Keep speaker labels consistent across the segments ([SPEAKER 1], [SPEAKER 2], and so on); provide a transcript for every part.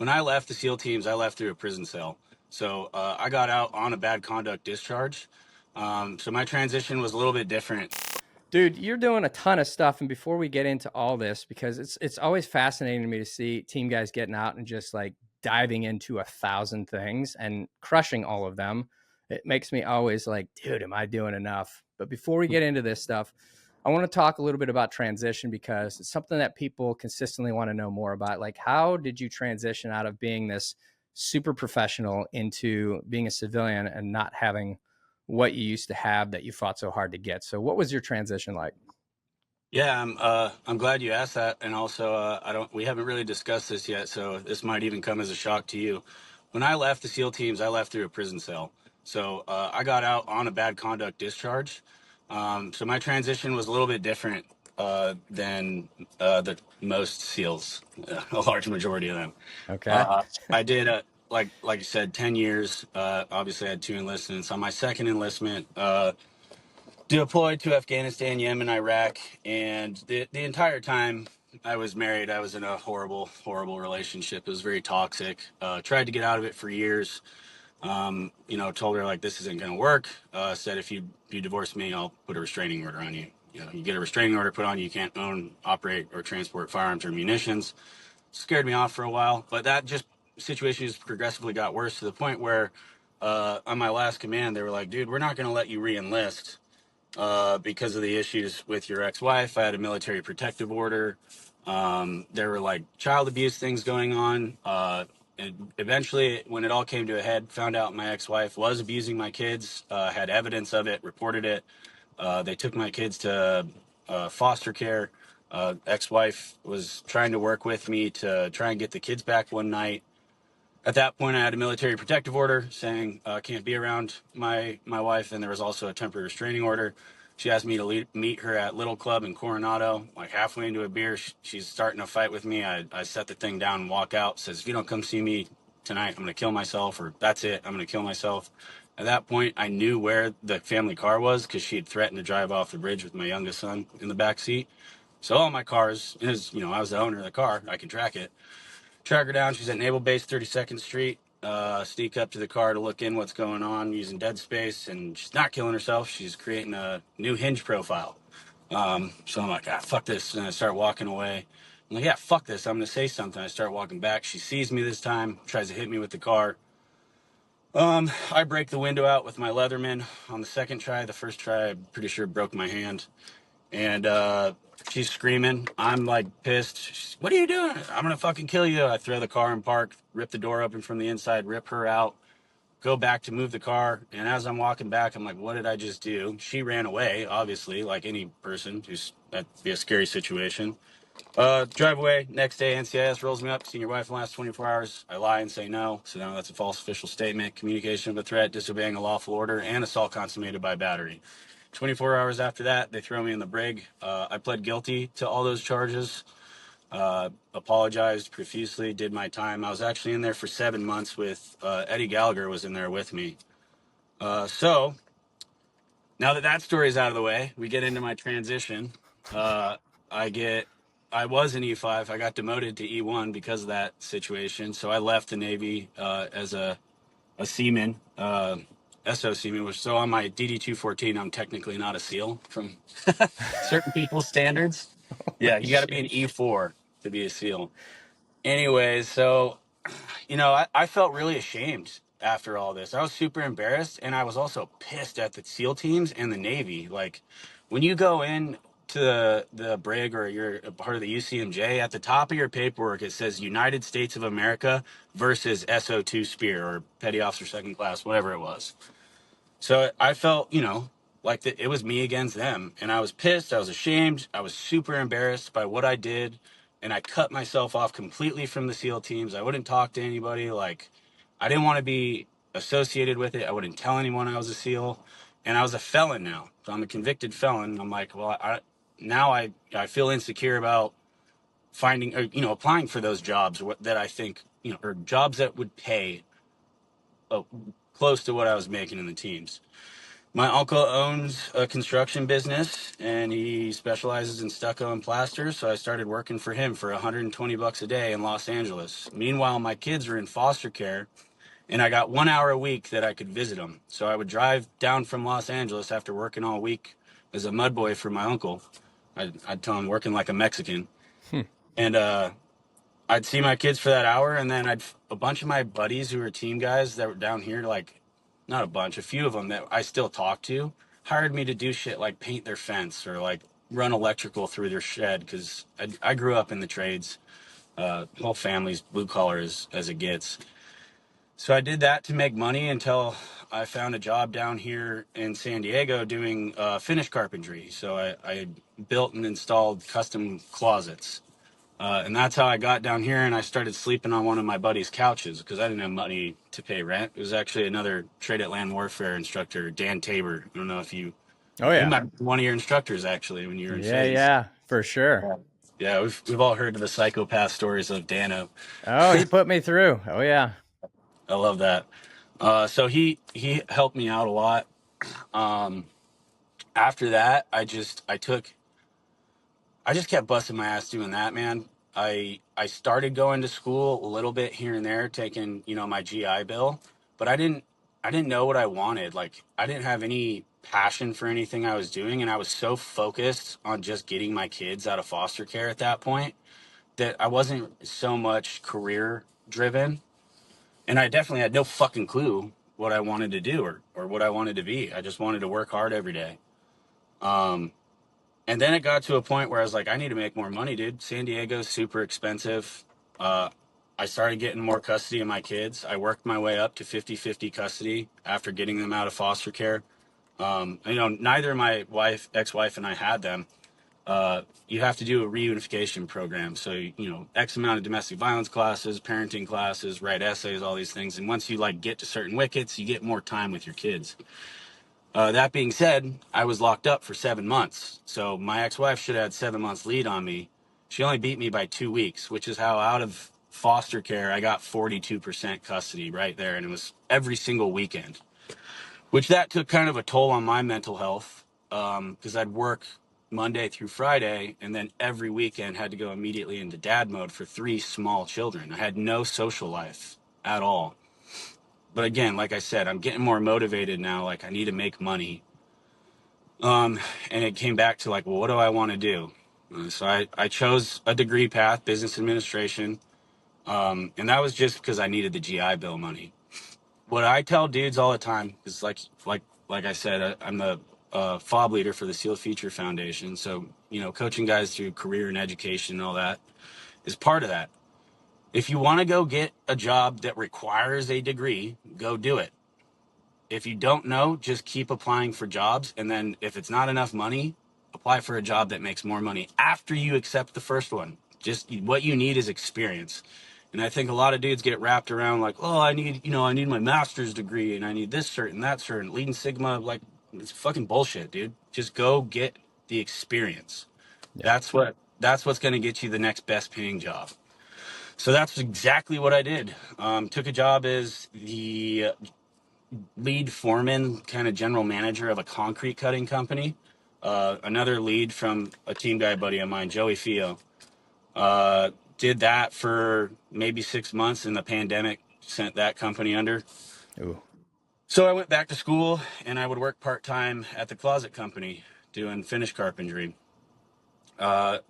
[SPEAKER 1] When I left the SEAL teams, I left through a prison cell. So I got out on a bad conduct discharge. So my transition was a little bit different.
[SPEAKER 2] Dude, you're doing a ton of stuff. And before we get into all this, because it's always fascinating to me to see team guys getting out and just like diving into 1,000 things and crushing all of them. It makes me always like, dude, am I doing enough? But before we get into this stuff, I want to talk a little bit about transition because it's something that people consistently want to know more about. Like, how did you transition out of being this super professional into being a civilian and not having what you used to have that you fought so hard to get? So what was your transition like?
[SPEAKER 1] Yeah, I'm glad you asked that, and also we haven't really discussed this yet, so this might even come as a shock to you. When I left the SEAL teams, I left through a prison cell. So I got out on a bad conduct discharge. So my transition was a little bit different than the most SEALs, a large majority of them.
[SPEAKER 2] Okay.
[SPEAKER 1] I did like you said, 10 years. Obviously, I had two enlistments. On my second enlistment, deployed to Afghanistan, Yemen, Iraq, and the entire time I was married, I was in a horrible, horrible relationship. It was very toxic. Tried to get out of it for years. Told her like this isn't going to work. Said if you divorce me, I'll put a restraining order on you. You get a restraining order put on you, you can't own, operate, or transport firearms or munitions. Scared me off for a while, but that just situation just progressively got worse to the point where on my last command, they were like, dude, we're not going to let you re-enlist because of the issues with your ex-wife. I had a military protective order. There were like child abuse things going on. And eventually, when it all came to a head, found out my ex-wife was abusing my kids, had evidence of it, reported it. They took my kids to foster care. Ex-wife was trying to work with me to try and get the kids back one night. At that point, I had a military protective order saying I can't be around my wife, and there was also a temporary restraining order. She asked me to meet her at Little Club in Coronado. Like halfway into a beer, she's starting a fight with me. I set the thing down and walk out. Says, if you don't come see me tonight, I'm going to kill myself, or that's it, I'm going to kill myself. At that point, I knew where the family car was because she had threatened to drive off the bridge with my youngest son in the back seat. So all my cars is, I was the owner of the car. I can track it. Track her down. She's at Naval Base 32nd Street. Sneak up to the car to look in what's going on using dead space, and she's not killing herself. She's creating a new Hinge profile. So I'm like, fuck this. And I start walking away. I'm like, yeah, fuck this. I'm going to say something. I start walking back. She sees me this time, tries to hit me with the car. I break the window out with my Leatherman on the second try. The first try, I'm pretty sure broke my hand. And she's screaming. I'm like pissed. She's, what are you doing? I'm gonna fucking kill you. I throw the car in park, rip the door open from the inside, rip her out, go back to move the car. And as I'm walking back, I'm like, what did I just do? She ran away, obviously, like any person who's that'd be a scary situation. Drive away. Next day, NCIS rolls me up. Seen your wife in the last 24 hours. I lie and say no. So now that's a false official statement, communication of a threat, disobeying a lawful order, and assault consummated by battery. 24 hours after that, they throw me in the brig. I pled guilty to all those charges. Apologized profusely, did my time. I was actually in there for 7 months with Eddie Gallagher was in there with me. So now that that story is out of the way, we get into my transition. Uh, I get, I was an E5. I got demoted to E1 because of that situation. So I left the Navy as a seaman, SO seaman, which so on my DD 214, I'm technically not a SEAL from certain people's standards. Yeah,
[SPEAKER 2] Holy
[SPEAKER 1] you got to be
[SPEAKER 2] shit.
[SPEAKER 1] an E4 to be a SEAL. Anyways, so I felt really ashamed after all this. I was super embarrassed, and I was also pissed at the SEAL teams and the Navy. Like, when you go in to the brig or you're a part of the UCMJ, at the top of your paperwork it says United States of America versus SO2 Spear or Petty Officer Second Class, whatever it was. So I felt, like it was me against them. And I was pissed. I was ashamed. I was super embarrassed by what I did. And I cut myself off completely from the SEAL teams. I wouldn't talk to anybody. Like, I didn't want to be associated with it. I wouldn't tell anyone I was a SEAL. And I was a felon now. So I'm a convicted felon. I'm like, well, I feel insecure about finding, or, applying for those jobs that I think, or jobs that would pay uh, close to what I was making in the teams. My uncle owns a construction business and he specializes in stucco and plaster. So I started working for him for $120 a day in Los Angeles. Meanwhile, my kids are in foster care and I got 1 hour a week that I could visit them. So I would drive down from Los Angeles after working all week as a mud boy for my uncle. I'd tell him working like a Mexican.
[SPEAKER 2] Hmm.
[SPEAKER 1] And I'd see my kids for that hour, and then a bunch of my buddies who were team guys that were down here, like not a bunch, a few of them that I still talk to, hired me to do shit like paint their fence or like run electrical through their shed because I grew up in the trades. Whole family's blue collar as it gets. So I did that to make money until I found a job down here in San Diego doing finish carpentry. So I built and installed custom closets. And that's how I got down here, and I started sleeping on one of my buddy's couches because I didn't have money to pay rent. It was actually another trade at land warfare instructor, Dan Tabor. I don't know if
[SPEAKER 2] Oh
[SPEAKER 1] he
[SPEAKER 2] yeah.
[SPEAKER 1] might be one of your instructors actually when you were in
[SPEAKER 2] Yeah,
[SPEAKER 1] phase.
[SPEAKER 2] yeah, for sure.
[SPEAKER 1] Yeah, yeah, we've all heard of the psychopath stories of Dano.
[SPEAKER 2] Oh, he put me through. Oh yeah.
[SPEAKER 1] I love that. So he helped me out a lot. Um, After that, I just kept busting my ass doing that, man. I started going to school a little bit here and there, taking, my GI Bill, but I didn't know what I wanted. Like I didn't have any passion for anything I was doing, and I was so focused on just getting my kids out of foster care at that point that I wasn't so much career driven, and I definitely had no fucking clue what I wanted to do or what I wanted to be. I just wanted to work hard every day. Um and then it got to a point where I was like, I need to make more money, dude. San Diego's super expensive. Uh, I started getting more custody of my kids. I worked my way up to 50-50 custody after getting them out of foster care. Neither my ex-wife and I had them. You have to do a reunification program. So, X amount of domestic violence classes, parenting classes, write essays, all these things. And once you like get to certain wickets, you get more time with your kids. That being said, I was locked up for 7 months. So my ex-wife should have had 7 months lead on me. She only beat me by 2 weeks, which is how out of foster care I got 42% custody right there. And it was every single weekend, which that took kind of a toll on my mental health because I'd work Monday through Friday and then every weekend had to go immediately into dad mode for 3 small children. I had no social life at all. But again, like I said, I'm getting more motivated now. Like I need to make money. And it came back to like, well, what do I want to do? So I chose a degree path, business administration. And that was just because I needed the GI Bill money. What I tell dudes all the time is like I said, I'm the FOB leader for the SEAL Future Foundation. So, coaching guys through career and education and all that is part of that. If you want to go get a job that requires a degree, go do it. If you don't know, just keep applying for jobs. And then if it's not enough money, apply for a job that makes more money after you accept the first one. Just what you need is experience. And I think a lot of dudes get wrapped around like, oh, I need my master's degree and I need this cert and that cert and Leading Sigma. Like, it's fucking bullshit, dude. Just go get the experience.
[SPEAKER 2] Yeah.
[SPEAKER 1] That's what's going to get you the next best paying job. So that's exactly what I did. Took a job as the lead foreman, kind of general manager of a concrete cutting company. Another lead from a team guy buddy of mine, Joey Fio. Did that for maybe 6 months, and the pandemic sent that company under.
[SPEAKER 2] Ooh.
[SPEAKER 1] So I went back to school, and I would work part-time at the closet company doing finish carpentry.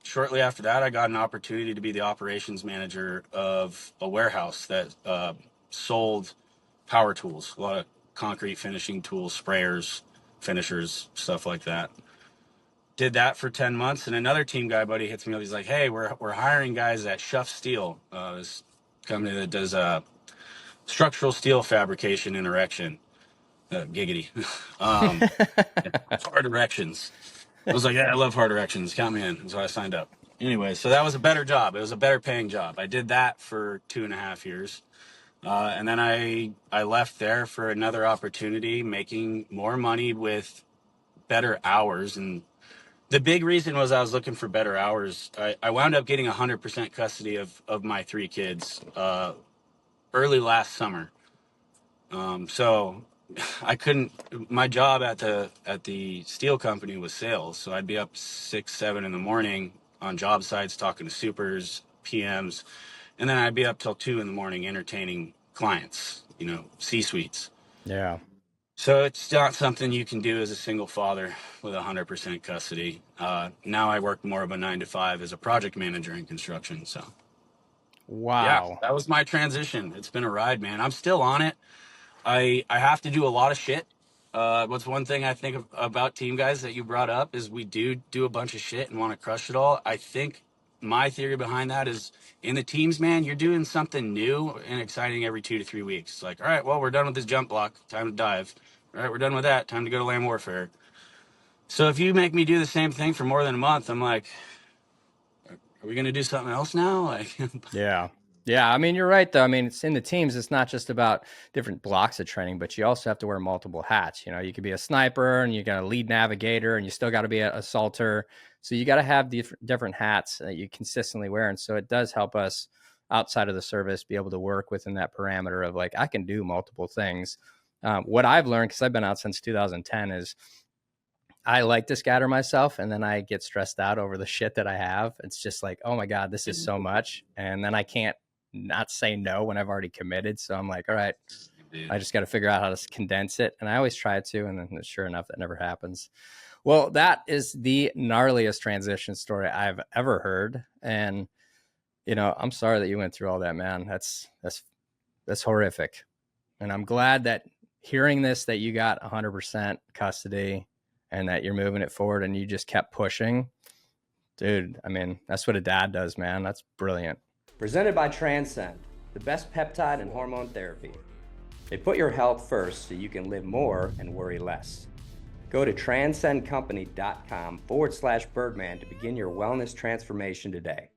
[SPEAKER 1] Shortly after that, I got an opportunity to be the operations manager of a warehouse that sold power tools, a lot of concrete finishing tools, sprayers, finishers, stuff like that. Did that for 10 months, and another team guy buddy hits me up. He's like, hey, we're hiring guys at Schuff Steel, this company that does structural steel fabrication and erection. Giggity. um, Hard erections. I was like, yeah, I love hard erections. Count me in. So I signed up. Anyway, so that was a better job. It was a better paying job. I did that for 2.5 years. And then I left there for another opportunity, making more money with better hours. And the big reason was I was looking for better hours. I wound up getting 100% custody of my 3 kids early last summer. So I couldn't. My job at the steel company was sales, so I'd be up 6, 7 in the morning on job sites talking to supers, PMs, and then I'd be up till 2 in the morning entertaining clients, C suites.
[SPEAKER 2] Yeah.
[SPEAKER 1] So it's not something you can do as a single father with 100% custody. Now I work more of a 9 to 5 as a project manager in construction. So yeah,
[SPEAKER 2] Wow.
[SPEAKER 1] that was my transition. It's been a ride, man. I'm still on it. I have to do a lot of shit. What's one thing I think about team guys that you brought up is we do a bunch of shit and want to crush it all. I think my theory behind that is in the teams, man, you're doing something new and exciting every 2 to 3 weeks. It's like, all right, well, we're done with this jump block. Time to dive. All right, we're done with that. Time to go to land warfare. So if you make me do the same thing for more than a month, I'm like, are we going to do something else now? Like,
[SPEAKER 2] Yeah. Yeah. I mean, you're right, though. I mean, it's in the teams. It's not just about different blocks of training, but you also have to wear multiple hats. You could be a sniper and you got a lead navigator and you still got to be an assaulter. So you got to have different hats that you consistently wear. And so it does help us outside of the service be able to work within that parameter of like, I can do multiple things. What I've learned, because I've been out since 2010, is I like to scatter myself and then I get stressed out over the shit that I have. It's just like, oh my God, this is so much. And then I can't not say no when I've already committed. So I'm like, all right, I just got to figure out how to condense it. And I always try to. And then sure enough, that never happens. Well, that is the gnarliest transition story I've ever heard. And, I'm sorry that you went through all that, man. That's horrific. And I'm glad that hearing this, that you got 100% custody and that you're moving it forward and you just kept pushing. Dude, I mean, that's what a dad does, man. That's brilliant. Presented by Transcend, the best peptide and hormone therapy. They put your health first so you can live more and worry less. Go to transcendcompany.com/Birdman to begin your wellness transformation today.